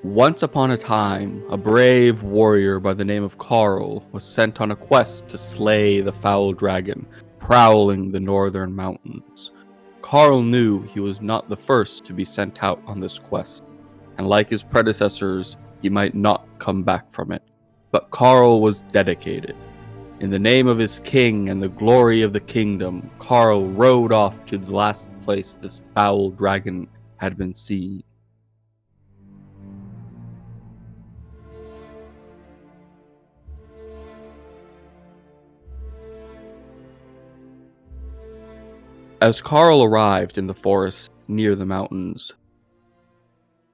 Once upon a time, a brave warrior by the name of Karl was sent on a quest to slay the foul dragon prowling the northern mountains. Karl knew he was not the first to be sent out on this quest, and like his predecessors, he might not come back from it. But Karl was dedicated. In the name of his king and the glory of the kingdom, Karl rode off to the last place this foul dragon had been seen. As Karl arrived in the forest near the mountains,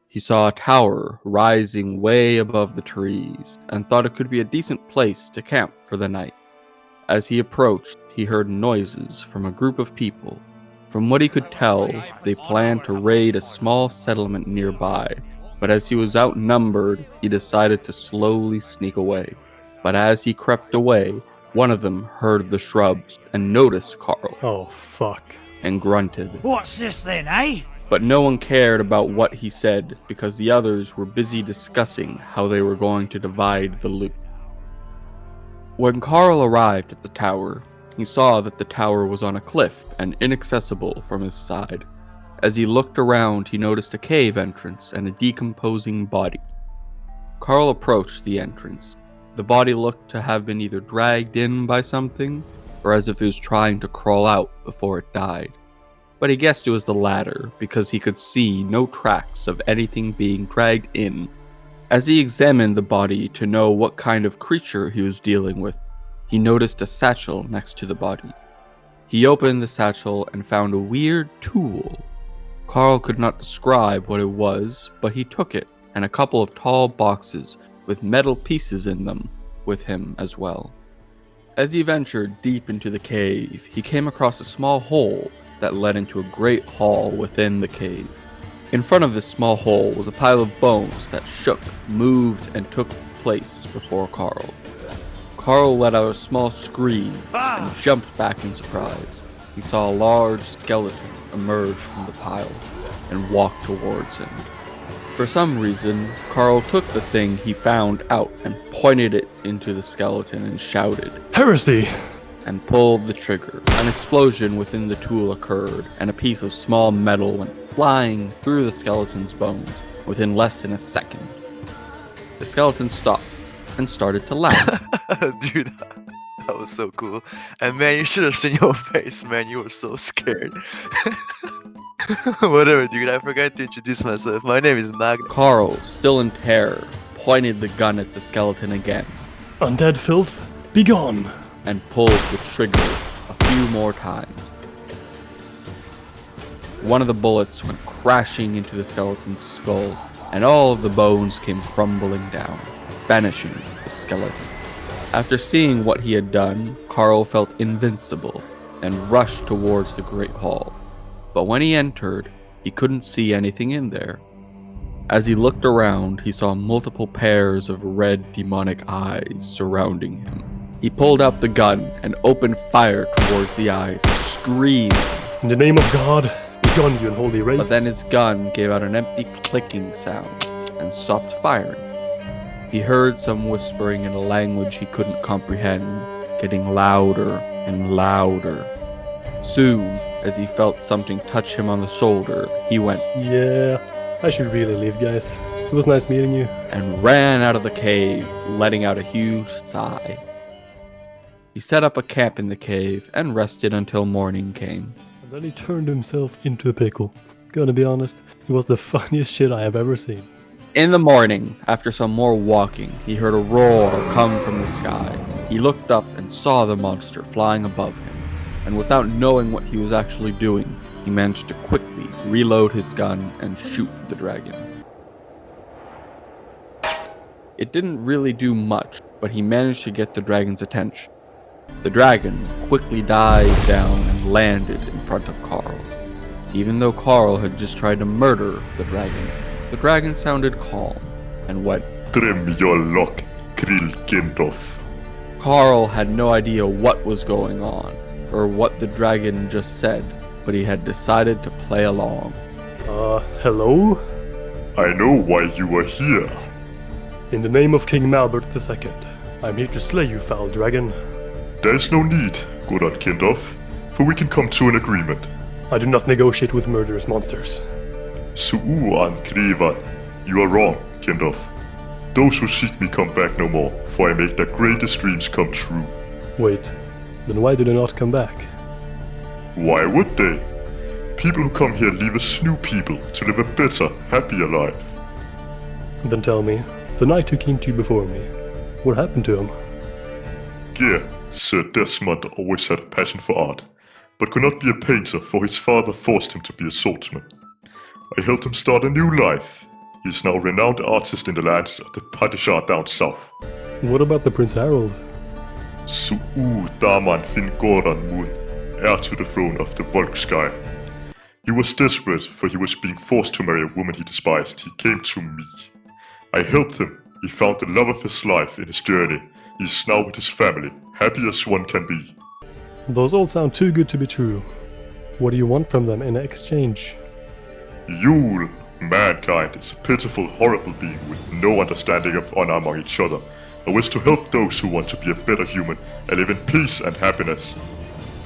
he saw a tower rising way above the trees and thought it could be a decent place to camp for the night. As he approached, he heard noises from a group of people. From what he could tell, they planned to raid a small settlement nearby, but as he was outnumbered, he decided to slowly sneak away. But as he crept away, one of them heard the shrubs and noticed Karl. Oh, fuck. And grunted. What's this then, eh? But no one cared about what he said because the others were busy discussing how they were going to divide the loot. When Karl arrived at the tower, he saw that the tower was on a cliff and inaccessible from his side. As he looked around, he noticed a cave entrance and a decomposing body. Karl approached the entrance. The body looked to have been either dragged in by something, or as if it was trying to crawl out before it died. But he guessed it was the latter, because he could see no tracks of anything being dragged in. As he examined the body to know what kind of creature he was dealing with, he noticed a satchel next to the body. He opened the satchel and found a weird tool. Karl could not describe what it was, but he took it and a couple of tall boxes with metal pieces in them with him as well. As he ventured deep into the cave, he came across a small hole that led into a great hall within the cave. In front of this small hole was a pile of bones that shook, moved, and took place before Karl. Karl let out a small scream and jumped back in surprise. He saw a large skeleton emerge from the pile and walk towards him. For some reason, Karl took the thing he found out and pointed it into the skeleton and shouted, "Heresy!" and pulled the trigger. An explosion within the tool occurred, and a piece of small metal went flying through the skeleton's bones within less than a second. The skeleton stopped and started to laugh. Dude, that was so cool. And man, you should have seen your face, man. You were so scared. Whatever, dude. I forgot to introduce myself. My name is Magnus. Karl, still in terror, pointed the gun at the skeleton again. "Undead filth, be gone!" And pulled the trigger a few more times. One of the bullets went crashing into the skeleton's skull, and all of the bones came crumbling down, banishing the skeleton. After seeing what he had done, Karl felt invincible and rushed towards the great hall. But when he entered, he couldn't see anything in there. As he looked around, he saw multiple pairs of red demonic eyes surrounding him. He pulled out the gun and opened fire towards the eyes, screaming, "In the name of God, be gone, you unholy race!" But then his gun gave out an empty clicking sound and stopped firing. He heard some whispering in a language he couldn't comprehend, getting louder and louder. Soon, as he felt something touch him on the shoulder, he went, "Yeah, I should really leave, guys. It was nice meeting you." And ran out of the cave, letting out a huge sigh. He set up a camp in the cave and rested until morning came. And then he turned himself into a pickle. Gonna be honest, it was the funniest shit I have ever seen. In the morning, after some more walking, he heard a roar come from the sky. He looked up and saw the monster flying above him, and without knowing what he was actually doing, he managed to quickly reload his gun and shoot the dragon. It didn't really do much, but he managed to get the dragon's attention. The dragon quickly dived down and landed in front of Karl. Even though Karl had just tried to murder the dragon sounded calm and went, "Trim your lock, Krillkindoff." Karl had no idea what was going on, or what the dragon just said, but he had decided to play along. Hello? I know why you are here. In the name of King Malbert II, I'm here to slay you, foul dragon. There is no need, good old Kindorf, for we can come to an agreement. I do not negotiate with murderous monsters. Su'uan Krivan, you are wrong, Kindorf. Those who seek me come back no more, for I make their greatest dreams come true. Wait, then why do they not come back? Why would they? People who come here leave us new people to live a better, happier life. Then tell me, the knight who came to you before me, what happened to him? Gear, Sir Desmond always had a passion for art, but could not be a painter for his father forced him to be a swordsman. I helped him start a new life. He is now a renowned artist in the lands of the Padishah down south. What about the Prince Harold? Su'u Daman Fingoran Moon, heir to the throne of the Volksky. He was desperate, for he was being forced to marry a woman he despised. He came to me. I helped him. He found the love of his life in his journey. He is now with his family, happy as one can be. Those all sound too good to be true. What do you want from them in exchange? Yule, mankind is a pitiful, horrible being with no understanding of honor among each other. I wish to help those who want to be a better human and live in peace and happiness.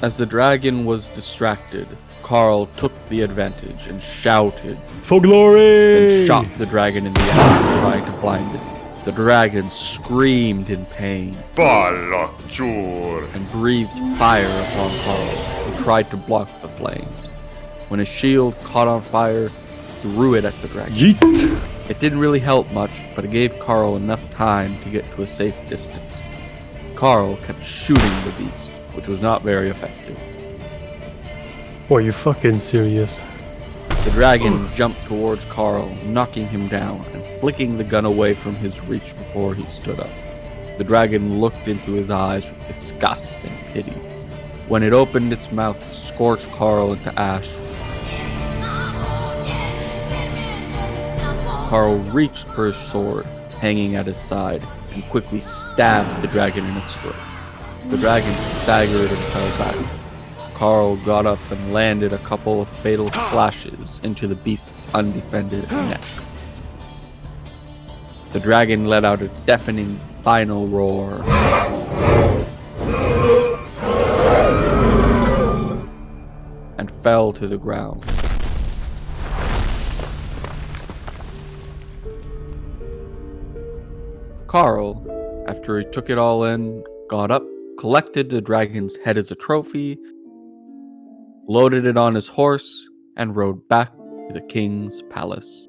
As the dragon was distracted, Karl took the advantage and shouted, For glory! and shot the dragon in the eye, trying to blind it. The dragon screamed in pain Balakjor. and breathed fire upon Karl, who tried to block the flames. When his shield caught on fire, he threw it at the dragon. Yeet! It didn't really help much, but it gave Karl enough time to get to a safe distance. Karl kept shooting the beast, which was not very effective. Are you fucking serious? The dragon jumped towards Karl, knocking him down and flicking the gun away from his reach before he stood up. The dragon looked into his eyes with disgust and pity. When it opened its mouth to scorch Karl into ash, Karl reached for his sword, hanging at his side, and quickly stabbed the dragon in its throat. The dragon staggered and fell back. Karl got up and landed a couple of fatal slashes into the beast's undefended neck. The dragon let out a deafening final roar and fell to the ground. Karl, after he took it all in, got up, collected the dragon's head as a trophy, loaded it on his horse, and rode back to the king's palace.